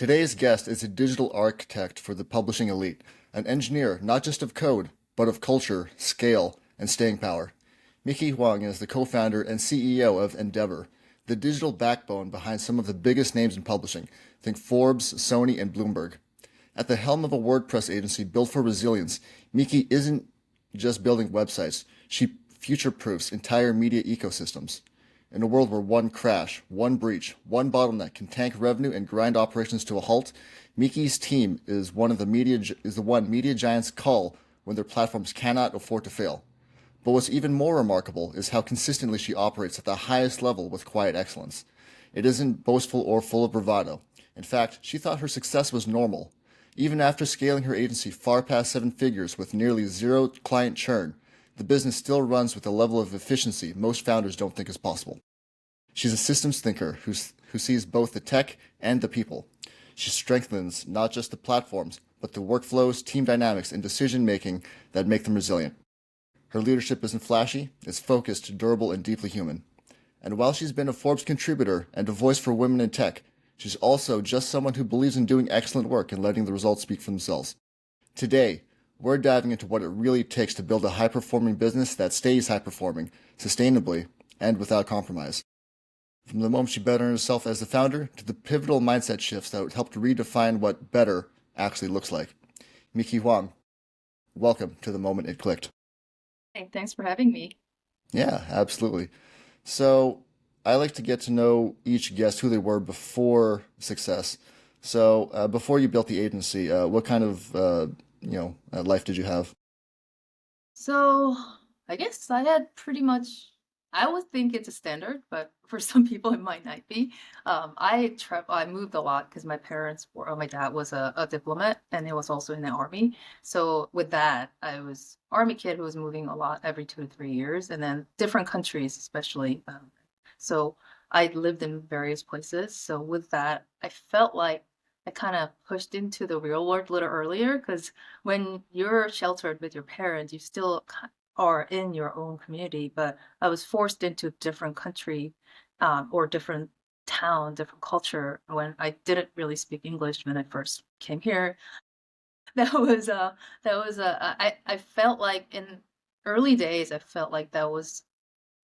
Today's guest is a digital architect for the publishing elite, an engineer not just of code, but of culture, scale, and staying power. Meeky Hwang is the co-founder and CEO of Ndevr, the digital backbone behind some of the biggest names in publishing. Think Forbes, Sony, and Bloomberg. At the helm of a WordPress agency built for resilience, Meeky isn't just building websites. She future-proofs entire media ecosystems. In a world where one crash, one breach, one bottleneck can tank revenue and grind operations to a halt, Meeky's team is the one media giants call when their platforms cannot afford to fail. But what's even more remarkable is how consistently she operates at the highest level with quiet excellence. It isn't boastful or full of bravado. In fact, she thought her success was normal. Even after scaling her agency far past seven figures with nearly zero client churn, the business still runs with a level of efficiency most founders don't think is possible. She's a systems thinker who sees both the tech and the people. She strengthens not just the platforms, but the workflows, team dynamics, and decision making that make them resilient. Her leadership isn't flashy, it's focused, durable, and deeply human. And while she's been a Forbes contributor and a voice for women in tech, she's also just someone who believes in doing excellent work and letting the results speak for themselves. Today, we're diving into what it really takes to build a high-performing business that stays high-performing, sustainably, and without compromise. From the moment she bet on herself as the founder to the pivotal mindset shifts that helped redefine what better actually looks like. Meeky Hwang, welcome to the moment it clicked. Hey, thanks for having me. Yeah, absolutely. So I like to get to know each guest who they were before success. So before you built the agency, what kind of life did you have? So, I guess I had pretty much, I would think it's a standard, but for some people it might not be. I moved a lot because my parents were, my dad was a diplomat and he was also in the army. So with that, I was army kid who was moving a lot every 2 to 3 years, and then different countries, especially. So I lived in various places. So with that, I felt like I kind of pushed into the real world a little earlier because when you're sheltered with your parents, you still are in your own community. But I was forced into a different country, or different town, different culture when I didn't really speak English when I first came here. That was I felt like in early days, I felt like that was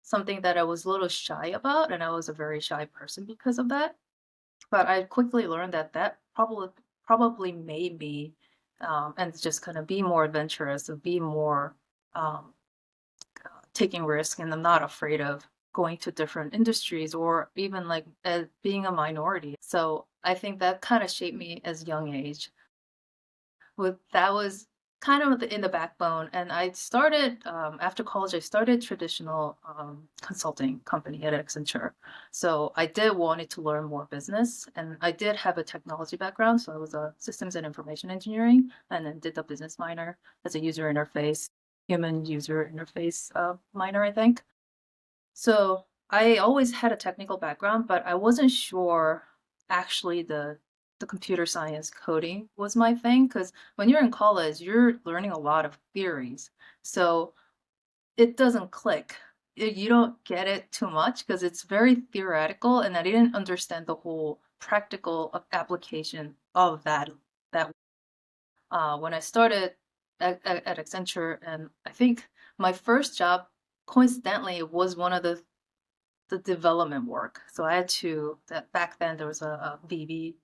something that I was a little shy about, and I was a very shy person because of that. But I quickly learned that probably made me, and just kind of be more adventurous and be more, um, taking risk, and I'm not afraid of going to different industries or even like being a minority. So I think that kind of shaped me as young age. With that was kind of in the backbone, and I started, after college, I started traditional, consulting company at Accenture. So I did wanted to learn more business, and I did have a technology background, so I was a systems and information engineering, and then did the business minor as a user interface, human user interface, minor, I think. So I always had a technical background, but I wasn't sure actually the computer science coding was my thing because when you're in college, you're learning a lot of theories. So it doesn't click. You don't get it too much because it's very theoretical, and I didn't understand the whole practical application of that when I started at Accenture, and I think my first job coincidentally was one of the development work. So I had to that back then there was a VB,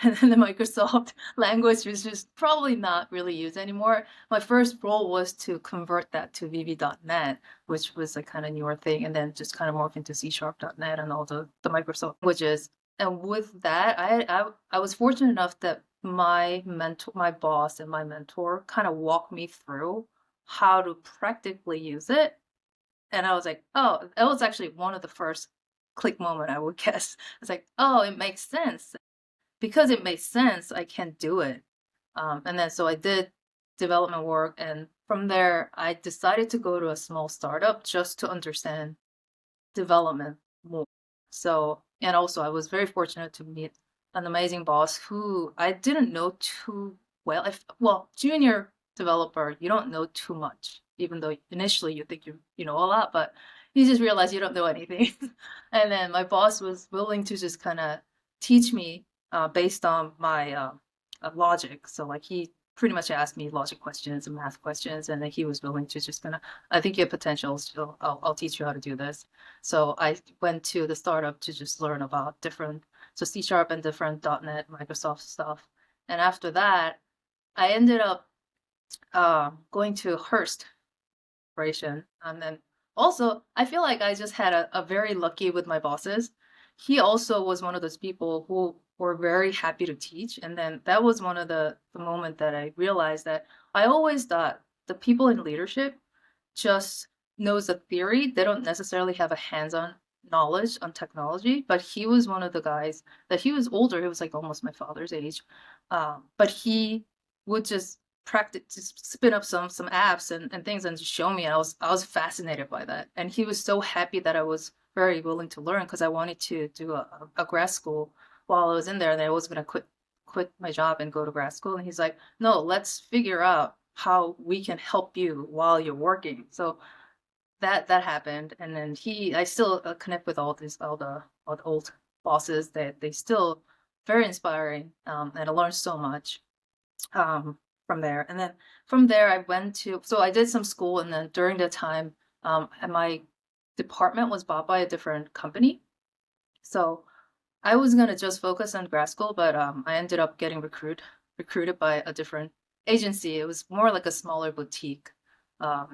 and then the Microsoft language was just probably not really used anymore. My first role was to convert that to VB.NET, which was a kind of newer thing, and then just kind of morph into C#.NET and all the Microsoft languages. And with that, I was fortunate enough that my mentor, my boss, and my mentor kind of walked me through how to practically use it, and I was like, "Oh," that was actually one of the first click moment, I would guess. It's like, "Oh, it makes sense. Because it makes sense, I can do it." And then so I did development work, and from there, I decided to go to a small startup just to understand development more. So, and also I was very fortunate to meet an amazing boss who I didn't know too well. Well, junior developer, you don't know too much, even though initially you think you know a lot, but you just realize you don't know anything. And then my boss was willing to just kind of teach me based on my logic. So like he pretty much asked me logic questions and math questions, and then he was willing to just gonna, I think you have potential, so I'll teach you how to do this. So I went to the startup to just learn about different, so C Sharp and different .NET, Microsoft stuff. And after that, I ended up going to Hearst Corporation. And then also, I feel like I just had a very lucky with my bosses. He also was one of those people who were very happy to teach. And then that was one of the moment that I realized that I always thought the people in leadership just knows the theory. They don't necessarily have a hands-on knowledge on technology. But he was one of the guys that he was older. He was like almost my father's age. But he would just practice, just spin up some apps and things and just show me. I was fascinated by that. And he was so happy that I was very willing to learn because I wanted to do a grad school while I was in there, and I was gonna quit my job and go to grad school. And he's like, no, let's figure out how we can help you while you're working. So that happened, and then I still connect with all the old bosses. That they still very inspiring, and I learned so much from there. And then from there, I went to, so I did some school, and then during that time, and my department was bought by a different company. So I was gonna just focus on grad school, but I ended up getting recruited by a different agency. It was more like a smaller boutique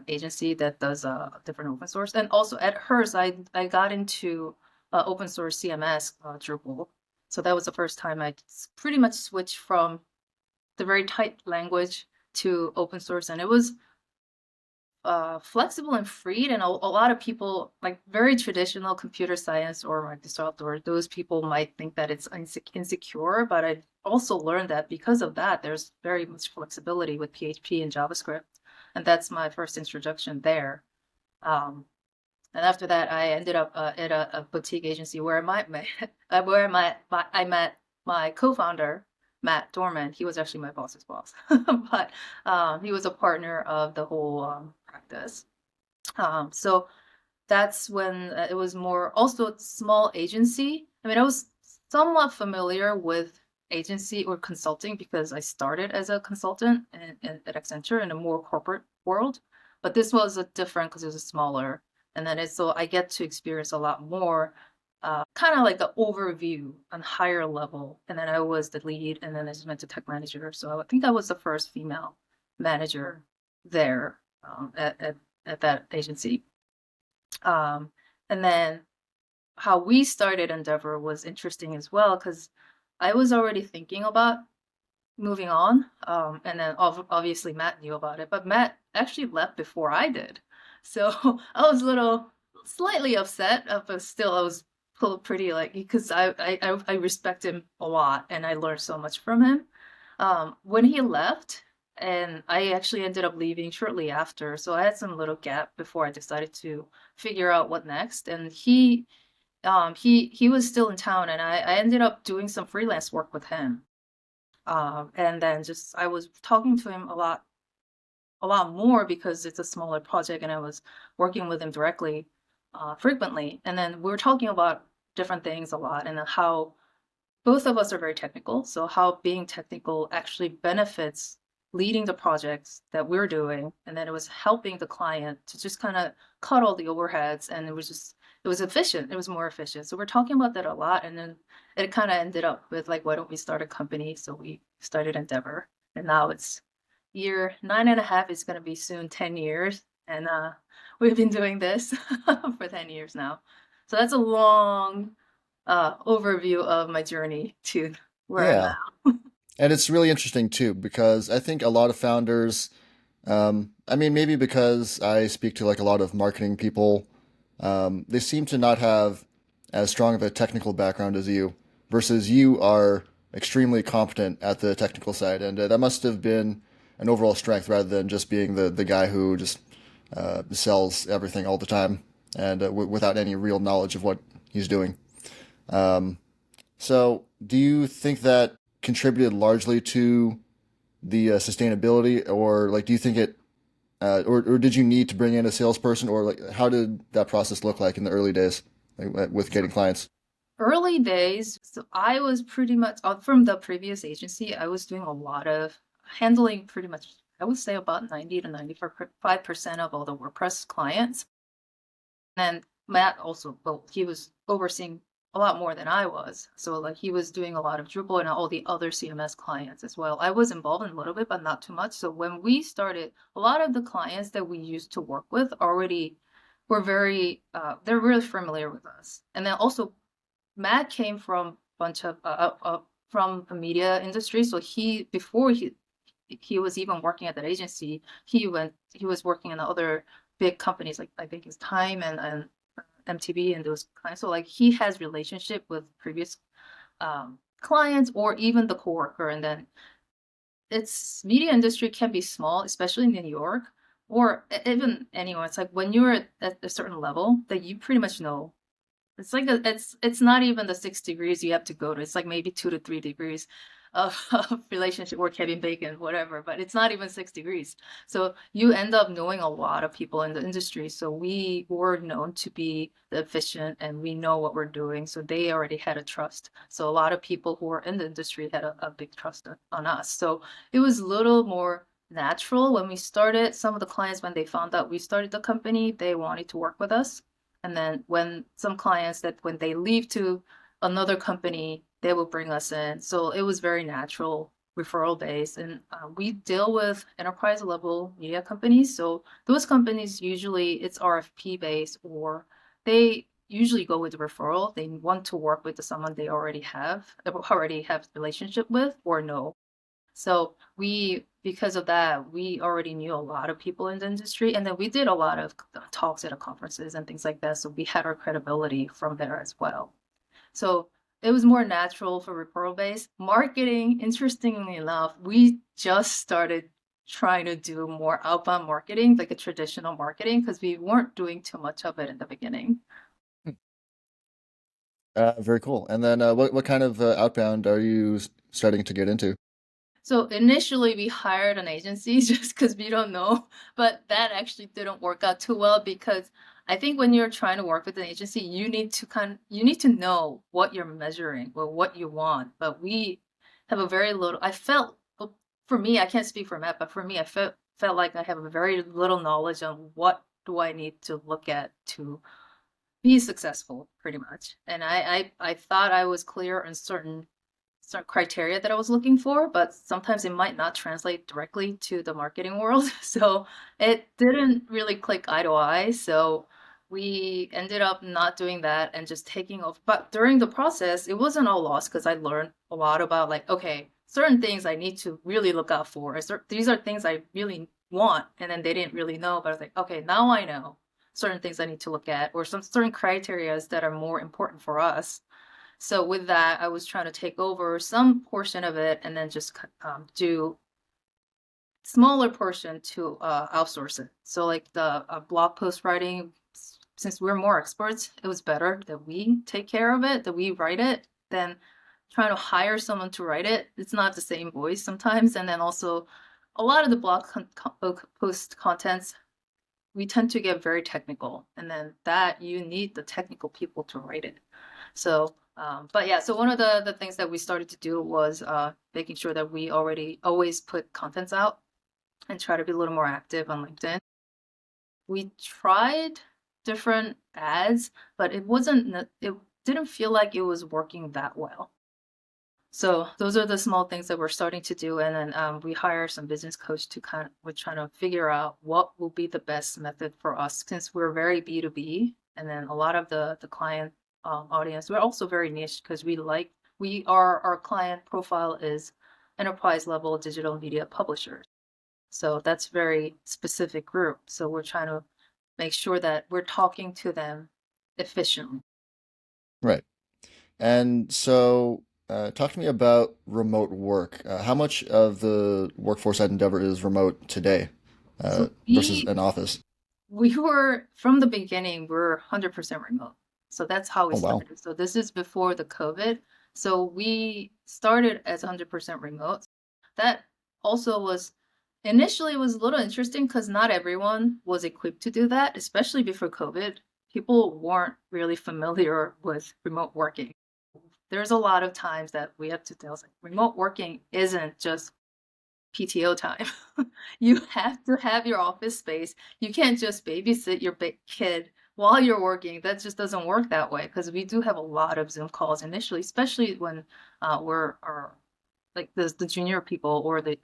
agency that does different open source. And also at hers, I got into open source CMS Drupal. So that was the first time I pretty much switched from the very tight language to open source, and it was flexible and free. And a lot of people, like very traditional computer science or Microsoft, or those people might think that it's insecure, but I also learned that because of that, there's very much flexibility with PHP and JavaScript, and that's my first introduction there. Um, and after that, I ended up at a boutique agency where I met my co-founder, Matt Dorman. He was actually my boss's boss, but he was a partner of the whole practice. So that's when it was more also a small agency. I mean, I was somewhat familiar with agency or consulting because I started as a consultant at Accenture in a more corporate world, but this was a different because it was a smaller. And then so I get to experience a lot more, kind of like the overview on higher level. And then I was the lead, and then I just went to tech manager. So I think I was the first female manager there at that agency. Um, and then how we started Endeavor was interesting as well because I was already thinking about moving on. And then obviously Matt knew about it, but Matt actually left before I did. So I was a little slightly upset, but still I was pretty like, because I respect him a lot and I learned so much from him. When he left, and I actually ended up leaving shortly after, so I had some little gap before I decided to figure out what next. And he was still in town, and I ended up doing some freelance work with him. And then just I was talking to him a lot more because it's a smaller project, and I was working with him directly, frequently. And then we were talking about different things a lot, and then how both of us are very technical. So how being technical actually benefits leading the projects that we're doing, and then it was helping the client to just kind of cut all the overheads, and it was efficient. It was more efficient. So we're talking about that a lot, and then it kind of ended up with like, why don't we start a company? So we started Endeavor, and now it's year 9.5. It's going to be soon 10 years, and we've been doing this for 10 years now. So that's a long overview of my journey to where I'm Yeah. at. And it's really interesting too, because I think a lot of founders, I mean, maybe because I speak to like a lot of marketing people, they seem to not have as strong of a technical background as you, versus you are extremely competent at the technical side. And that must have been an overall strength rather than just being the guy who just sells everything all the time and without any real knowledge of what he's doing. Um, so, do you think that contributed largely to the sustainability, or like, do you think it, or did you need to bring in a salesperson, or like, how did that process look like in the early days, like, with getting clients? Early days, so I was pretty much from the previous agency, I was doing a lot of handling pretty much, I would say about 90 to 95% of all the WordPress clients. And Matt also, well, he was overseeing a lot more than I was. So like he was doing a lot of Drupal and all the other CMS clients as well. I was involved in a little bit, but not too much. So when we started, a lot of the clients that we used to work with already were they're really familiar with us. And then also Matt came from a bunch of from the media industry. So before he was even working at that agency, he was working in other big companies like I think it's Time and MTV and those clients. So like he has relationship with previous clients or even the coworker. And then its media industry can be small, especially in New York or even anywhere. It's like when you're at a certain level that you pretty much know it's like it's not even the 6 degrees you have to go to. It's like maybe 2 to 3 degrees of relationship or Kevin Bacon, whatever, but it's not even 6 degrees. So you end up knowing a lot of people in the industry. So we were known to be the efficient and we know what we're doing. So they already had a trust. So a lot of people who are in the industry had a big trust on us. So it was a little more natural when we started. Some of the clients, when they found out we started the company, they wanted to work with us. And then when some clients that when they leave to another company, they will bring us in. So it was very natural referral based. And we deal with enterprise level media companies. So those companies usually it's RFP based or they usually go with referral. They want to work with someone they already have relationship with or know. So because of that, we already knew a lot of people in the industry, and then we did a lot of talks at conferences and things like that. So we had our credibility from there as well. So it was more natural for referral based marketing. Interestingly enough, we just started trying to do more outbound marketing, like a traditional marketing, because we weren't doing too much of it in the beginning. Very cool. And then what kind of outbound are you starting to get into? So initially we hired an agency just because we don't know, but that actually didn't work out too well because I think when you're trying to work with an agency, you need to know what you're measuring or what you want. But we have a very little, I felt, well, for me, I can't speak for Matt, but for me, I felt like I have a very little knowledge on what do I need to look at to be successful, pretty much. And I thought I was clear on certain criteria that I was looking for, but sometimes it might not translate directly to the marketing world. So it didn't really click eye to eye. So we ended up not doing that and just taking off. But during the process, it wasn't all lost because I learned a lot about like, okay, certain things I need to really look out for. These are things I really want. And then they didn't really know, but I was like, okay, now I know certain things I need to look at or some certain criterias that are more important for us. So with that, I was trying to take over some portion of it and then just do smaller portion to outsource it. So like the blog post writing, since we're more experts, it was better that we take care of it, that we write it, than trying to hire someone to write it. It's not the same voice sometimes. And then also a lot of the post contents, we tend to get very technical. And then that you need the technical people to write it. So, but yeah, so one of the things that we started to do was making sure that we already always put contents out and try to be a little more active on LinkedIn. We tried different ads, but it didn't feel like it was working that well. So those are the small things that we're starting to do. And then we hire some business coach we're trying to figure out what will be the best method for us since we're very B2B. And then a lot of the client audience, we're also very niche because our client profile is enterprise level digital media publishers. So that's very specific group. So we're trying to make sure that we're talking to them efficiently. Right. And so, talk to me about remote work. How much of the workforce at Endeavor is remote today, So versus an office? we were from the beginning, we're 100% remote. So that's how we Oh, wow. started. So this is before the COVID. So we started as 100% remote. That also was initially was a little interesting because not everyone was equipped to do that, especially before COVID. People weren't really familiar with remote working. there's a lot of times that we have to tell, like, remote working isn't just PTO time. You have to have your office space. You can't just babysit your kid while you're working. That just doesn't work that way because we do have a lot of Zoom calls initially, especially when we're are like the junior people or the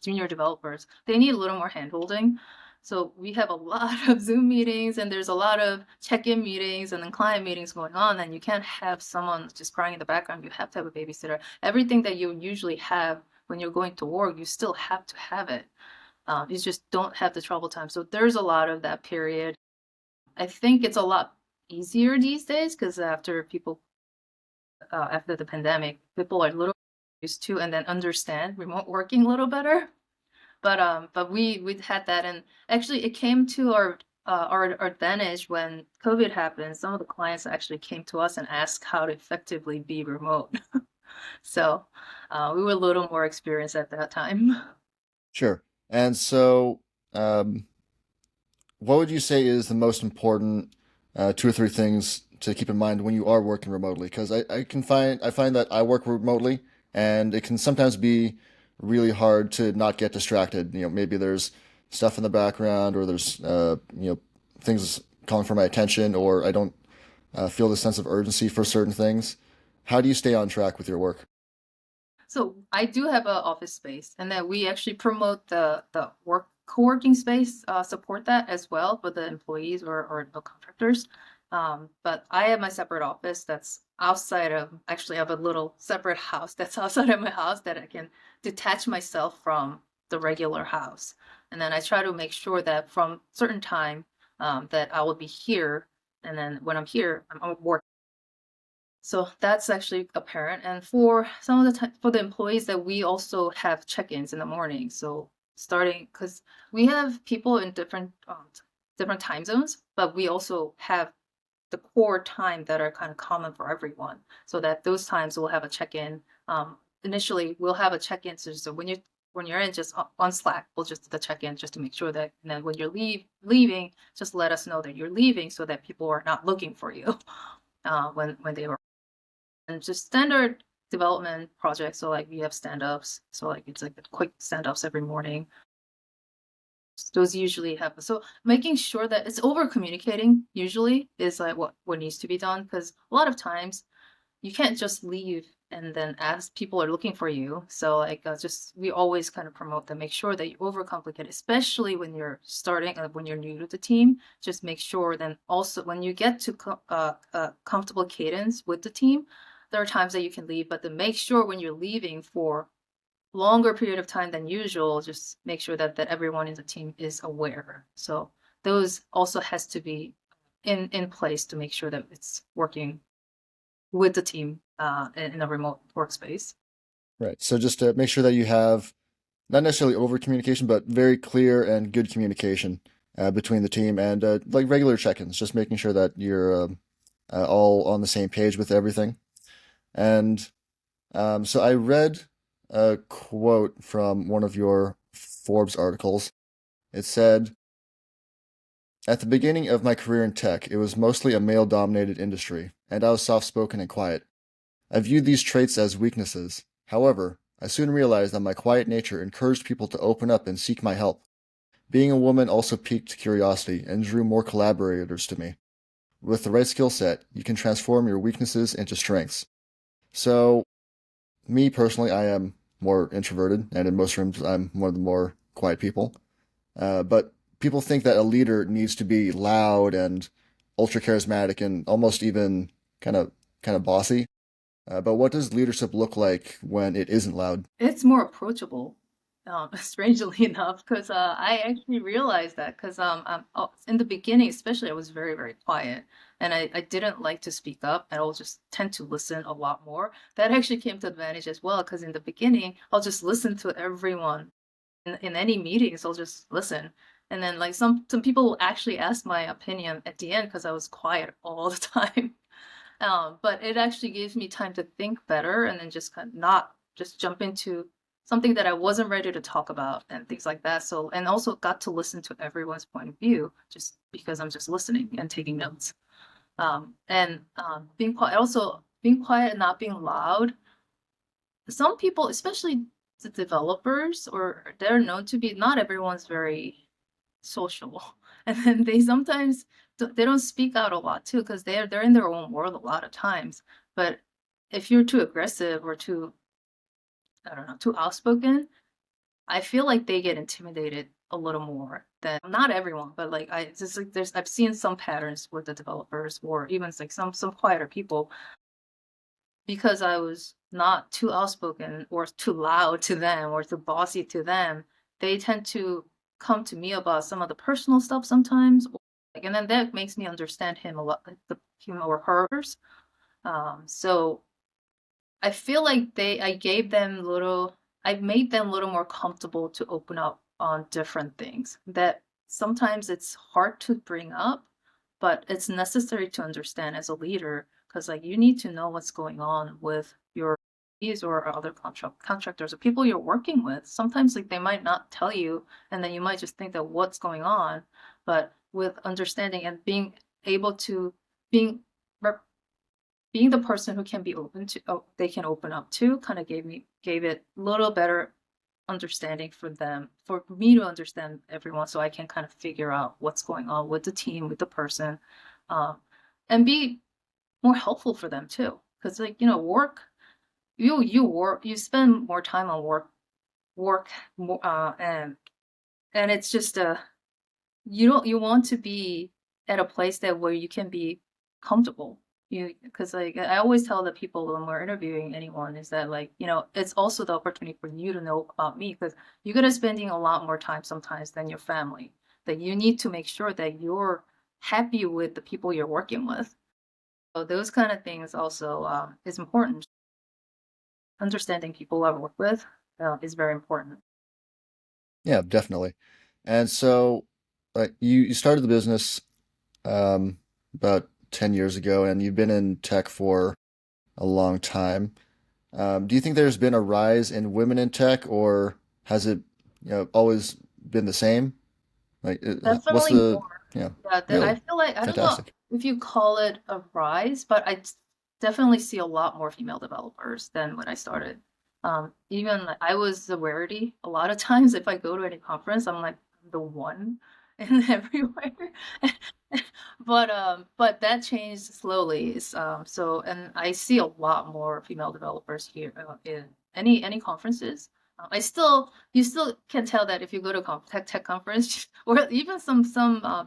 junior developers. They need a little more handholding. So we have a lot of Zoom meetings and there's a lot of check-in meetings and then client meetings going on. And you can't have someone just crying in the background. You have to have a babysitter. Everything that you usually have when you're going to work, you still have to have it. You just don't have the travel time. So there's a lot of that period. I think it's a lot easier these days because after the pandemic, people are a little used to and then understand remote working a little better. But we had that, and actually it came to our advantage when COVID happened. Some of the clients actually came to us and asked how to effectively be remote. So we were a little more experienced at that time. Sure. And so, what would you say is the most important two or three things to keep in mind when you are working remotely? Because I find that I work remotely, and it can sometimes be really hard to not get distracted. Maybe there's stuff in the background, or there's things calling for my attention, or I don't feel the sense of urgency for certain things. How do you stay on track with your work? So I do have an office space, and then we actually promote the work co-working space, support that as well for the employees or the contractors. But I have my separate office that's outside of actually I have a little separate house that's outside of my house that I can detach myself from the regular house. And then I try to make sure that from certain time that I will be here, and then when I'm here, I'm working. So that's actually apparent. And for some of the time, for the employees that we also have check-ins in the morning. So starting because we have people in different time zones, but we also have the core time that are kind of common for everyone. So that those times we'll have a check-in. Initially, we'll have a check-in. So when you're in, just on Slack, we'll just do the check-in just to make sure that. And then when you're leaving, just let us know that you're leaving so that people are not looking for you when they were and just standard development projects. So like we have stand-ups. So like it's like quick stand-ups every morning. Those usually happen. So making sure that it's over communicating usually is like what needs to be done because a lot of times you can't just leave and then ask people are looking for you. So like just we always kind of promote that make sure that you overcomplicate, especially when you're starting when you're new to the team. Just make sure then also when you get to comfortable cadence with the team, there are times that you can leave, but then make sure when you're leaving for longer period of time than usual, just make sure that everyone in the team is aware. So those also has to be in place to make sure that it's working with the team in a remote workspace. Right. So just to make sure that you have not necessarily over communication, but very clear and good communication between the team and like regular check-ins, just making sure that you're all on the same page with everything. And so I read a quote from one of your Forbes articles. It said, "At the beginning of my career in tech, it was mostly a male-dominated industry, and I was soft-spoken and quiet. I viewed these traits as weaknesses. However, I soon realized that my quiet nature encouraged people to open up and seek my help. Being a woman also piqued curiosity and drew more collaborators to me. With the right skill set, you can transform your weaknesses into strengths." So, me personally, I am more introverted, and in most rooms, I'm one of the more quiet people. But people think that a leader needs to be loud and ultra charismatic and almost even kind of bossy. But what does leadership look like when it isn't loud? It's more approachable, strangely enough, because I actually realized that because in the beginning, especially, I was very, very quiet and I didn't like to speak up and I'll just tend to listen a lot more. That actually came to advantage as well because in the beginning, I'll just listen to everyone in any meetings, I'll just listen. And then like some people will actually ask my opinion at the end because I was quiet all the time. But it actually gives me time to think better and then just kind of not just jump into something that I wasn't ready to talk about and things like that. So, and also got to listen to everyone's point of view just because I'm just listening and taking notes. Being quiet, also being quiet and not being loud. Some people, especially the developers, or they're known to be, not everyone's very social. And then they sometimes they don't speak out a lot too, because they're in their own world a lot of times. But if you're too aggressive or too, I don't know, too outspoken, I feel like they get intimidated a little more than, not everyone, but like I just like I've seen some patterns with the developers or even like some quieter people, because I was not too outspoken or too loud to them or too bossy to them. They tend to come to me about some of the personal stuff sometimes, like, and then that makes me understand him a lot, like the him or hers. So I feel like I gave them little, I made them a little more comfortable to open up on different things that sometimes it's hard to bring up, but it's necessary to understand as a leader, because like you need to know what's going on with your employees or other contractors or people you're working with. Sometimes like they might not tell you, and then you might just think that what's going on, but with understanding and being able to being being the person who can be open to, oh, they can open up to, kind of gave it a little better understanding for them, for me to understand everyone, so I can kind of figure out what's going on with the team, with the person, um, and be more helpful for them too. Because like work, you spend more time on work more, and it's just you want to be at a place that where you can be comfortable. You Because like I always tell the people when we're interviewing anyone is that like it's also the opportunity for you to know about me, because you're gonna spending a lot more time sometimes than your family. That you need to make sure that you're happy with the people you're working with. So those kind of things also is important. Understanding people I work with is very important. Yeah, definitely. And so, like, you started the business um, about 10 years ago, and you've been in tech for a long time. Do you think there's been a rise in women in tech, or has it, always been the same? Like, what's Definitely the, more. yeah, Yeah, I really feel like I don't know fantastic. if you call it a rise, but definitely see a lot more female developers than when I started. Even like, I was the rarity. A lot of times, if I go to any conference, I'm like the one and everywhere. But that changed slowly. And I see a lot more female developers here in any conferences. You still can tell that if you go to tech conference or even some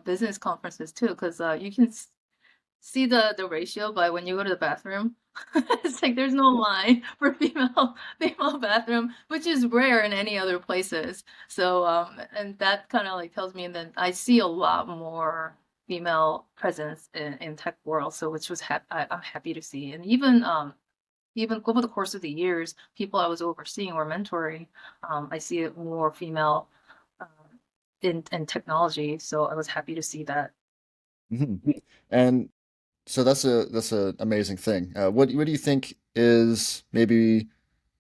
business conferences too, because you can see the ratio. But when you go to the bathroom, it's like there's no line for female bathroom, which is rare in any other places. So and that kind of like tells me, and then I see a lot more female presence in tech world. So which was I'm happy to see, and even over the course of the years, people I was overseeing or mentoring, I see it more female um, in technology. So I was happy to see that. Hmm. And so that's a amazing thing. What do you think is maybe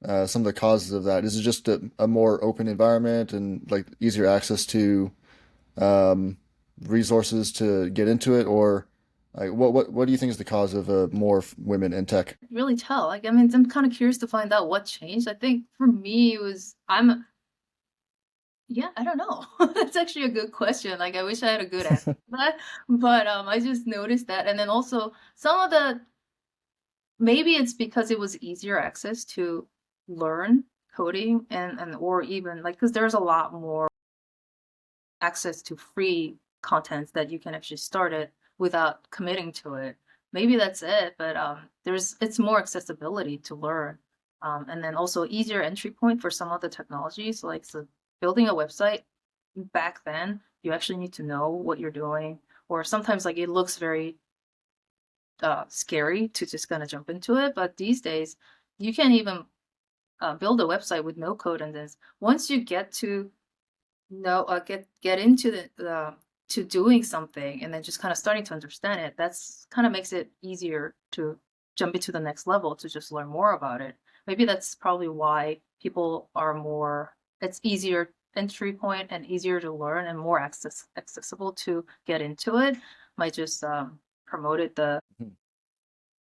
some of the causes of that? Is it just a more open environment and like easier access to um, resources to get into it, or like what do you think is the cause of more women in tech? Really tell. Like, I mean, I'm kind of curious to find out what changed. I think for me, it was yeah, I don't know. That's actually a good question. Like, I wish I had a good answer for that, but I just noticed that, and then also some of the maybe it's because it was easier access to learn coding and or even like because there's a lot more access to free content that you can actually start it without committing to it. Maybe that's it, but there's it's more accessibility to learn, and then also easier entry point for some of the technologies. Like so, building a website back then, you actually need to know what you're doing, or sometimes like it looks very scary to just kind of jump into it. But these days, you can even build a website with no code, and then once you get to no, get into the to doing something and then just kind of starting to understand it. That's kind of makes it easier to jump into the next level to just learn more about it. Maybe that's probably why people are more. It's easier entry point and easier to learn and more accessible to get into it. Might just promote it the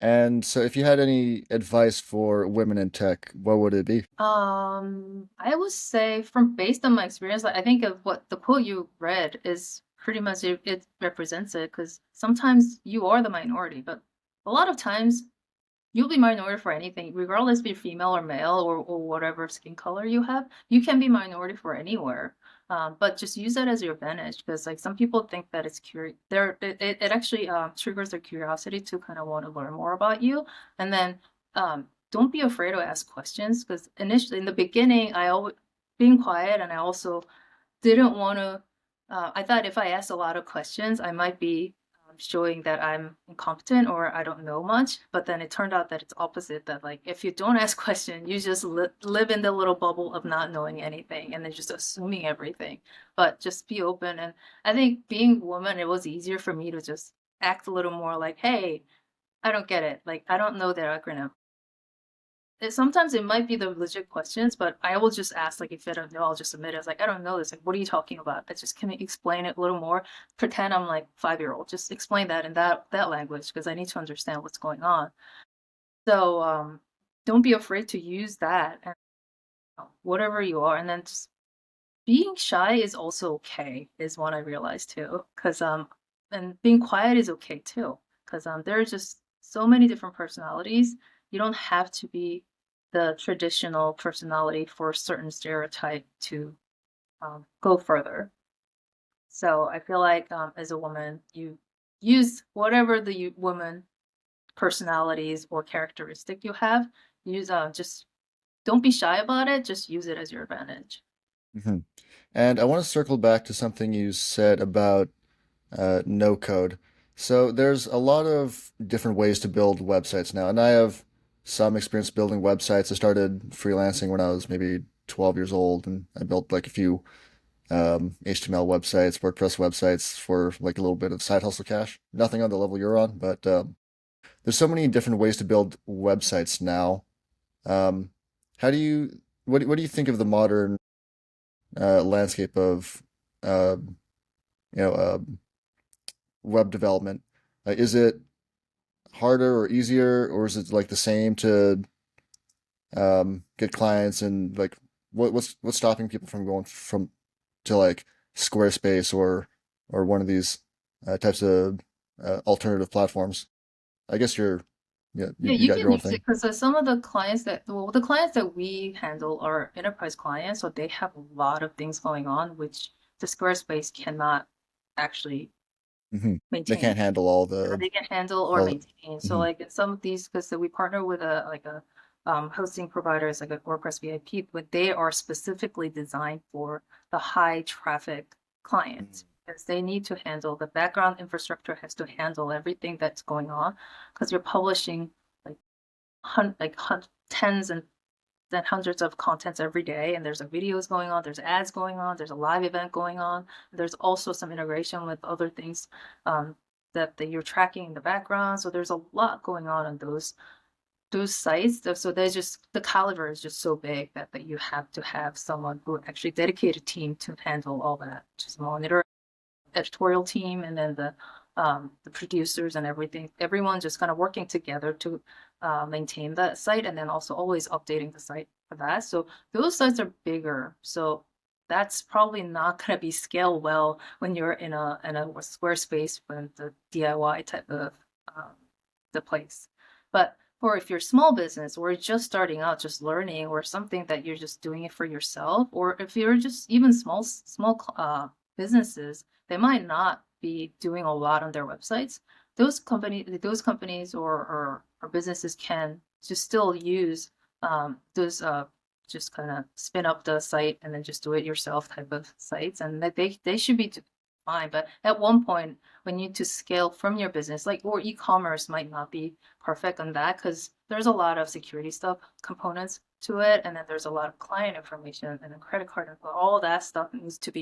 And so, if you had any advice for women in tech, what would it be? I would say from based on my experience, like, I think of what the quote you read is pretty much it represents it because sometimes you are the minority, but a lot of times you'll be minority for anything, regardless if you're female or male or whatever skin color you have. You can be minority for anywhere. But just use that as your advantage because like some people think that it's curious. It actually triggers their curiosity to kind of want to learn more about you. And then don't be afraid to ask questions because initially in the beginning, I always being quiet and I also didn't want to. I thought if I asked a lot of questions, I might be showing that I'm incompetent or I don't know much. But then it turned out that it's opposite. That like if you don't ask questions, you just live in the little bubble of not knowing anything and then just assuming everything. But just be open. And I think being a woman, it was easier for me to just act a little more like, hey, I don't get it. Like I don't know that acronym. Sometimes it might be the legit questions, but I will just ask, like, if I don't know, I'll just admit it. It's like, I don't know this. Like, what are you talking about? I just can you explain it a little more. Pretend I'm like 5-year-old. Just explain that in that language because I need to understand what's going on. So don't be afraid to use that and whatever you are, and then just being shy is also okay. Is what I realized too, because and being quiet is okay too, because there are just so many different personalities. You don't have to be the traditional personality for a certain stereotype to go further. So I feel like as a woman, you use whatever the woman personalities or characteristic you have. Use just don't be shy about it. Just use it as your advantage. Hmm. And I want to circle back to something you said about no code. So there's a lot of different ways to build websites now, and I have some experience building websites. I started freelancing when I was maybe 12 years old, and I built like a few HTML websites, WordPress websites for like a little bit of side hustle cash. Nothing on the level you're on, but there's so many different ways to build websites now. Um, how do you what do you think of the modern landscape of uh, you know web development? Is it harder or easier, or is it like the same to get clients and like what's stopping people from going from to like Squarespace or one of these types of alternative platforms? I guess Yeah, you you got can your own use it thing. because some of the clients that, well, the clients that we handle are enterprise clients, so they have a lot of things going on, which the Squarespace cannot actually Hmm. They maintain. can't handle all They can handle or all. maintain. So Mhm. like some of these, because we partner with a hosting providers like a WordPress VIP, but they are specifically designed for the high traffic clients because they need to handle the background infrastructure has to handle everything that's going on because you're publishing like tens and then hundreds of contents every day and there's videos going on, there's ads going on, there's a live event going on, there's also some integration with other things um, that you're tracking in the background, so there's a lot going on those sites. So there's just the caliber is just so big that you have to have someone who actually dedicated team to handle all that, just monitor editorial team and then the producers and everything, everyone just kind of working together to maintain that site and then also always updating the site for that. So those sites are bigger. So that's probably not going to be scaled well when you're in a Squarespace when the DIY type of um, the place. But for if you're small business or just starting out, just learning or something that you're just doing it for yourself, or if you're just even small businesses, they might not be doing a lot on their websites. Those companies or businesses can just still use those just kind of spin up the site and then just do it yourself type of sites, and they should be fine. But at one point, when you need to scale from your business, like or e-commerce might not be perfect on that because there's a lot of security stuff components to it, and then there's a lot of client information and then credit card info. All that stuff needs to be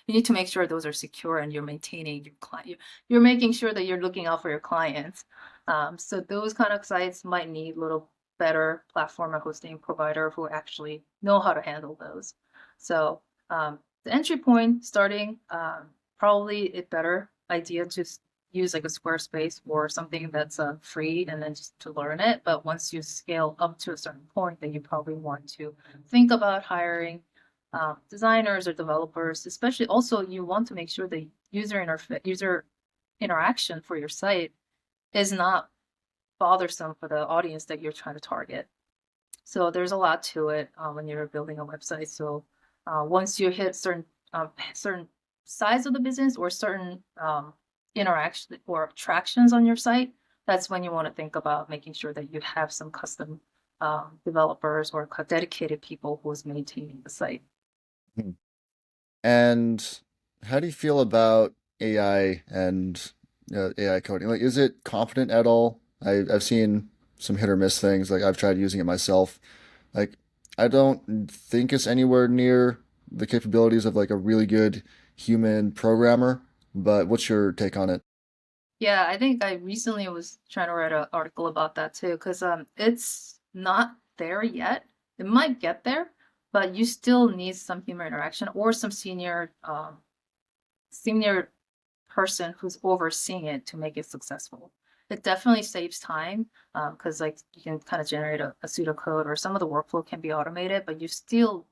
you need to make sure those are secure and you're maintaining your client. You're making sure that you're looking out for your clients. So those kind of sites might need a little better platform or hosting provider who actually know how to handle those. So the entry point starting probably a better idea to use like a Squarespace or something that's free and then just to learn it. But once you scale up to a certain point, then you probably want to think about hiring designers or developers. Especially also you want to make sure the user interaction for your site is not bothersome for the audience that you're trying to target. So there's a lot to it when you're building a website. So once you hit certain size of the business or certain interaction or attractions on your site, that's when you want to think about making sure that you have some custom developers or dedicated people who's maintaining the site. Hmm. And how do you feel about AI and AI coding? Like, is it competent at all? I've seen some hit or miss things. Like, I've tried using it myself. Like, I don't think it's anywhere near the capabilities of like a really good human programmer. But what's your take on it? Yeah, I think I recently was trying to write an article about that too, because it's not there yet. It might get there, but you still need some human interaction or some senior person who's overseeing it to make it successful. It definitely saves time because like you can kind of generate a pseudocode or some of the workflow can be automated, but you still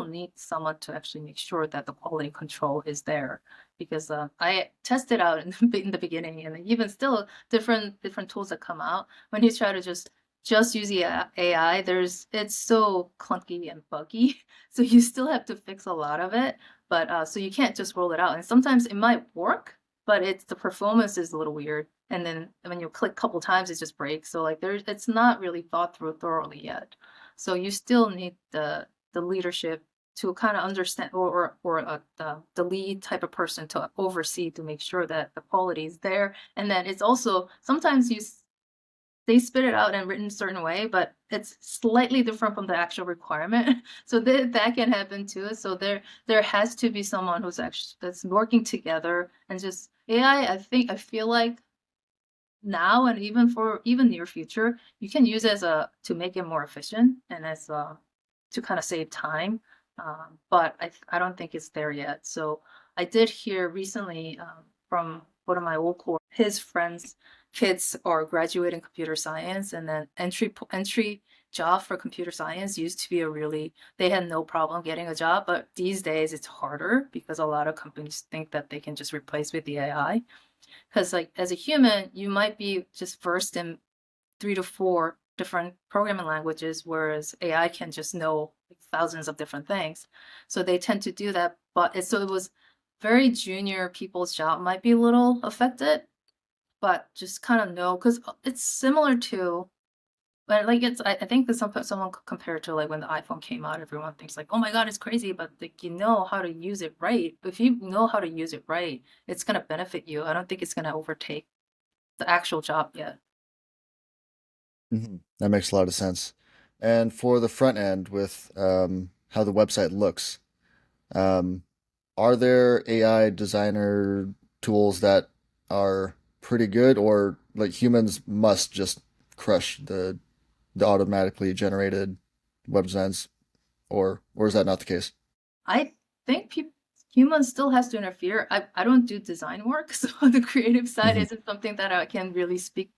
need someone to actually make sure that the quality control is there. Because I tested out in the beginning, and even still different tools that come out when you try to just use the AI, it's so clunky and buggy, so you still have to fix a lot of it. But so you can't just roll it out, and sometimes it might work, but the performance is a little weird. And then when you click a couple times, it just breaks. So like it's not really thought through thoroughly yet. So you still need the leadership to kind of understand or the lead type of person to oversee to make sure that the quality is there. And then it's also sometimes they spit it out in written certain way, but it's slightly different from the actual requirement. So that can happen too. So there has to be someone who's actually that's working together and just AI. I feel like now and even for even near future, you can use it as a to make it more efficient and as to kind of save time. But I don't think it's there yet. So I did hear recently from one of my old core, his friends' kids are graduating computer science, and then entry job for computer science used to be they had no problem getting a job, but these days it's harder because a lot of companies think that they can just replace with the AI. Because like as a human, you might be just versed in 3 to 4 different programming languages, whereas AI can just know like thousands of different things. So they tend to do that. But it was very junior people's job might be a little affected, but just kind of know because it's similar to but like I think that someone could compare it to like when the iPhone came out, everyone thinks like, oh my God, it's crazy, but like you know how to use it right. If you know how to use it right, it's gonna benefit you. I don't think it's gonna overtake the actual job yet. That makes a lot of sense. And for the front end with how the website looks, um, are there AI designer tools that are pretty good, or like humans must just crush the automatically generated web designs, or is that not the case? I think humans still has to interfere. I don't do design work, so the creative side Hmm. isn't something that I can really speak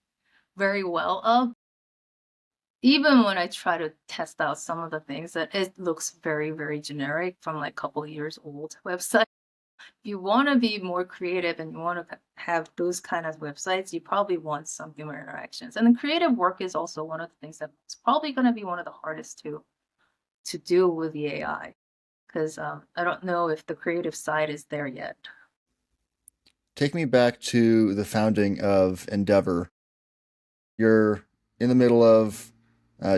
very well of. Even when I try to test out some of the things that it looks very, very generic from like a couple of years old website. If you want to be more creative and you want to have those kind of websites, you probably want some human interactions. And the creative work is also one of the things that's probably going to be one of the hardest to do with the AI because I don't know if the creative side is there yet. Take me back to the founding of Endeavor. You're in the middle of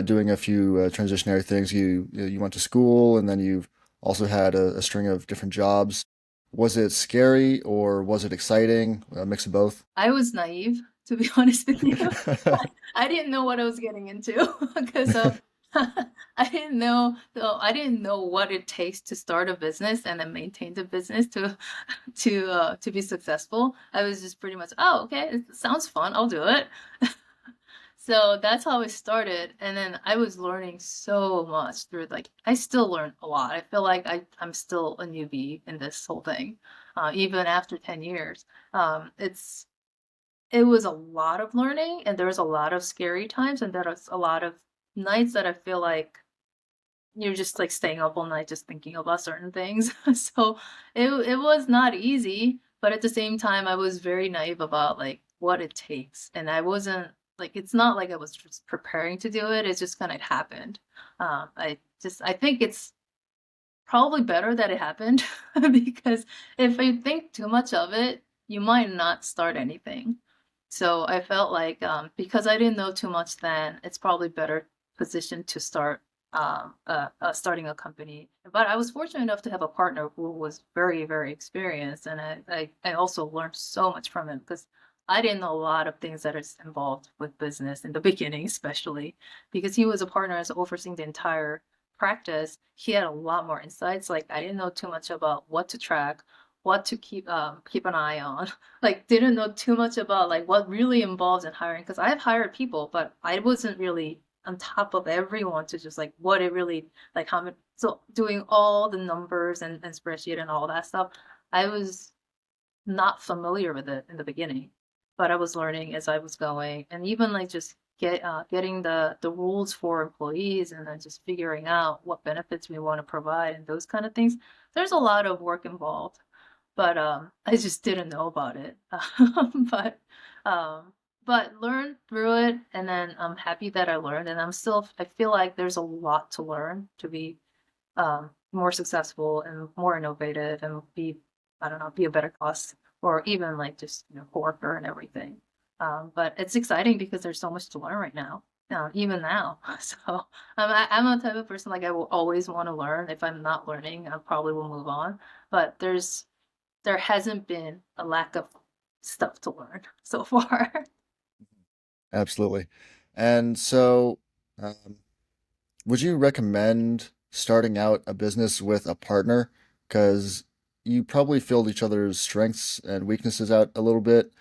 doing a few transitionary things. You went to school, and then you've also had a string of different jobs. Was it scary or was it exciting? A mix of both. I was naive, to be honest with you. I didn't know what I was getting into because I didn't know what it takes to start a business and then maintain the business to be successful. I was just pretty much, oh, okay, it sounds fun, I'll do it. So that's how it started. And then I was learning so much through like I still learn a lot. I feel like I'm still a newbie in this whole thing, even after 10 years. It's it was a lot of learning, and there was a lot of scary times, and there was a lot of nights that I feel like you're just, like, staying up all night just thinking about certain things. So, it was not easy, but at the same time, I was very naive about, like, what it takes, and I wasn't like, it's not like I was just preparing to do it, it just kinda happened. I think it's probably better that it happened because if you think too much of it, you might not start anything. So I felt like because I didn't know too much then, it's probably better positioned to start starting a company. But I was fortunate enough to have a partner who was very, very experienced, and I also learned so much from him because I didn't know a lot of things that is involved with business in the beginning, especially because he was a partner as overseeing the entire practice. He had a lot more insights. Like I didn't know too much about what to track, what to keep an eye on. Like didn't know too much about like what really involves in hiring because I've hired people, but I wasn't really on top of everyone to just like what it really like how many so doing all the numbers and spreadsheet and all that stuff. I was not familiar with it in the beginning, but I was learning as I was going, and even like just getting the rules for employees, and then just figuring out what benefits we want to provide and those kind of things. There's a lot of work involved, but I just didn't know about it. but um, but learned through it, and then I'm happy that I learned, and I feel like there's a lot to learn to be more successful and more innovative and be, I don't know, be a better cost or even like just, coworker and everything. But it's exciting because there's so much to learn right now, even now. So I'm a type of person like I will always want to learn. If I'm not learning, I probably will move on. But there hasn't been a lack of stuff to learn so far. Absolutely. And so, um, would you recommend starting out a business with a partner? Because you probably filled each other's strengths and weaknesses out a little bit.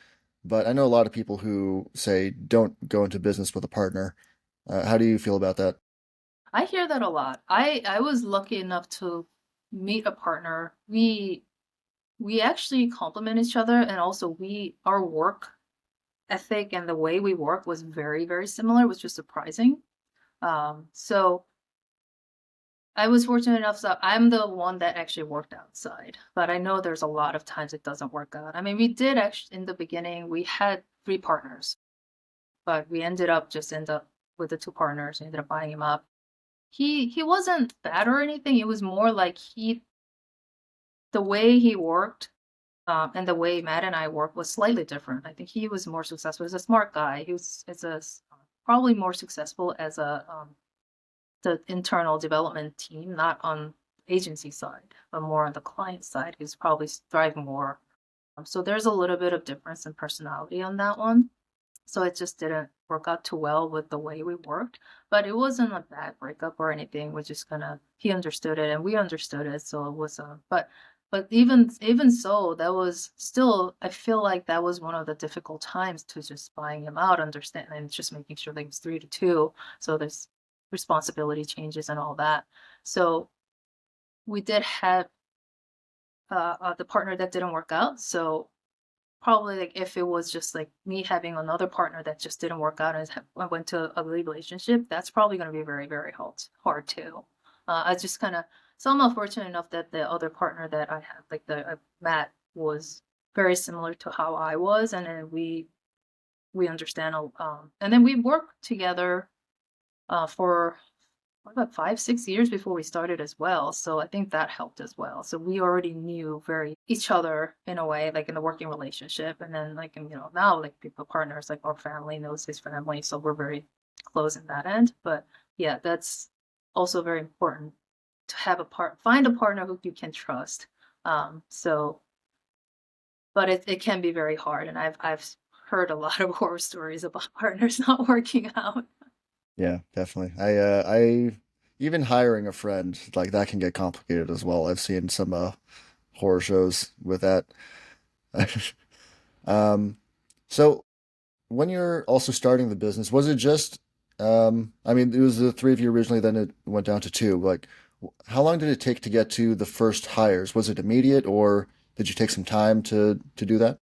But I know a lot of people who say don't go into business with a partner. How do you feel about that? I hear that a lot. I was lucky enough to meet a partner. We actually complement each other, and also we our work ethic and the way we work was very, very similar, which was surprising. So I was fortunate enough, so I'm the one that actually worked outside, but I know there's a lot of times it doesn't work out. I mean, we did actually in the beginning, we had three partners, but we ended up with the two partners, we ended up buying him up. He wasn't bad or anything. It was more like the way he worked, and the way Matt and I work was slightly different. I think he was more successful. He's a smart guy. He was is a probably more successful as a the internal development team, not on agency side, but more on the client side. He's probably thriving more. So there's a little bit of difference in personality on that one. So it just didn't work out too well with the way we worked, but it wasn't a bad breakup or anything. We just kind of he understood it and we understood it, so it was but even so, that was still I feel like that was one of the difficult times to just buying him out, understand and just making sure that it's 3 to 2. So there's responsibility changes and all that. So we did have the partner that didn't work out. So probably, like, if it was just, like, me having another partner that just didn't work out and I went to a ugly relationship, that's probably gonna be very, very hard too. I just kinda so I'm fortunate enough that the other partner that I had, like, Matt, was very similar to how I was, and then we understand, and then we worked together, for what about 5, 6 years before we started as well, so I think that helped as well. So we already knew very each other in a way, like in a working relationship, and then like, now like people partners, like our family knows his family, so we're very close in that end. But yeah, that's also very important to have find a partner who you can trust. So but it can be very hard, and I've heard a lot of horror stories about partners not working out. Yeah, definitely. I even hiring a friend like that can get complicated as well. I've seen some horror shows with that. Um, so when you're also starting the business, was it just I mean, it was the three of you originally, then it went down to two. Like, how long did it take to get to the first hires? Was it immediate, or did you take some time to do that?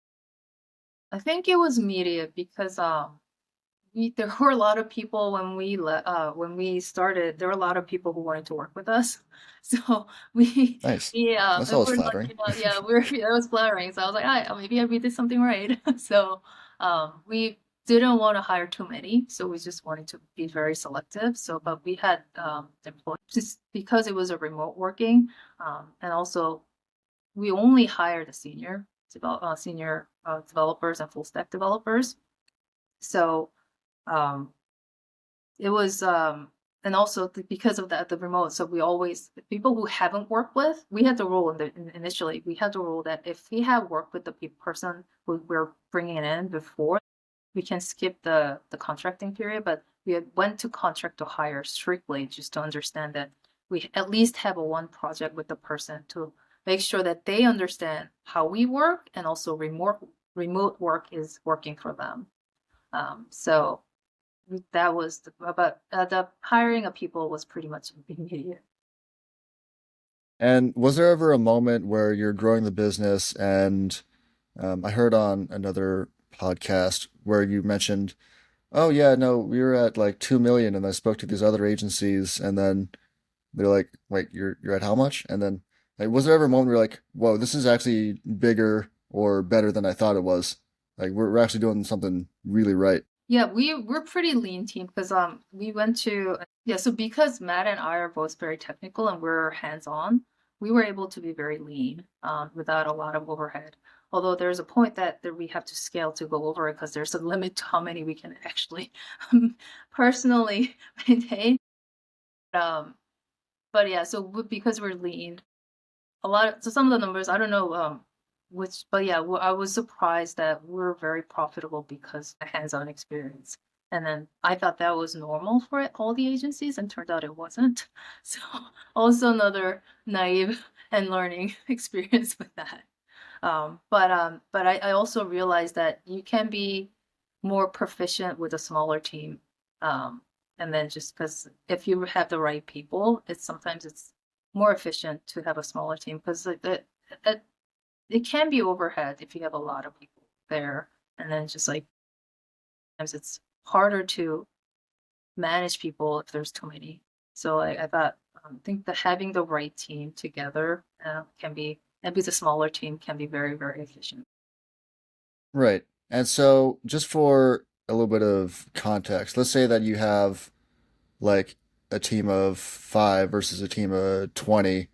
I think it was media because there were a lot of people when we started. There were a lot of people who wanted to work with us, so we Nice. yeah, That's and always we're lucky flattering. enough. Yeah, we're that was flattering. So I was like, maybe we did something right. So we didn't want to hire too many, so we just wanted to be very selective. So, but we had employees just because it was a remote working, and also we only hired the senior developers and full stack developers. So um, it was and also because of that the remote. So we always people who haven't worked with, we had the rule initially. We had the rule that if we have worked with the person who we're bringing in before, we can skip the contracting period. But we went to contract to hire strictly just to understand that we at least have a one project with the person to make sure that they understand how we work and also remote work is working for them. So that was the hiring of people was pretty much immediate. And was there ever a moment where you're growing the business and I heard on another podcast where you mentioned, oh yeah, no, we were at like 2 million and I spoke to these other agencies and then they're like, wait, you're at how much? And then like was there ever a moment where you're like, whoa, this is actually bigger or better than I thought it was? Like we're actually doing something really right. Yeah, we're pretty lean team because we went to yeah, so because Matt and I are both very technical and we're hands-on, we were able to be very lean without a lot of overhead. Although there's a point that we have to scale to go over it because there's a limit to how many we can actually personally maintain. Um, but yeah, so because we're lean, so some of the numbers I don't know which, but yeah, I was surprised that we're very profitable because of hands-on experience. And then I thought that was normal for all the agencies, and turned out it wasn't. So also another naive and learning experience with that. But I also realized that you can be more proficient with a smaller team. Um, and then just because if you have the right people, it's more efficient to have a smaller team because it, it can be overhead if you have a lot of people there. And then just like sometimes it's harder to manage people if there's too many. So I thought, I think that having the right team together can be, maybe the smaller team can be very, very efficient. Right. And so just for a little bit of context, let's say that you have like a team of five versus a team of 20.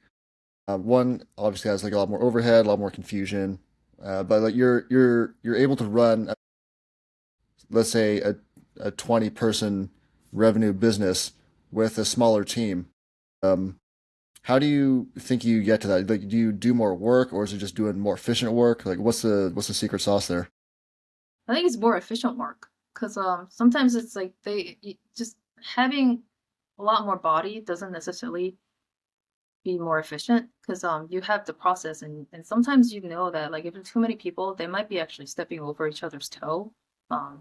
One obviously has like a lot more overhead, a lot more confusion, but like you're able to run, let's say a 20 person revenue business with a smaller team. Um, how do you think you get to that? Like, do you do more work, or is it just doing more efficient work? Like, what's the secret sauce there? I think it's more efficient work because sometimes it's like just having a lot more body doesn't necessarily be more efficient because you have the process and sometimes you know that like if there's too many people they might be actually stepping over each other's toe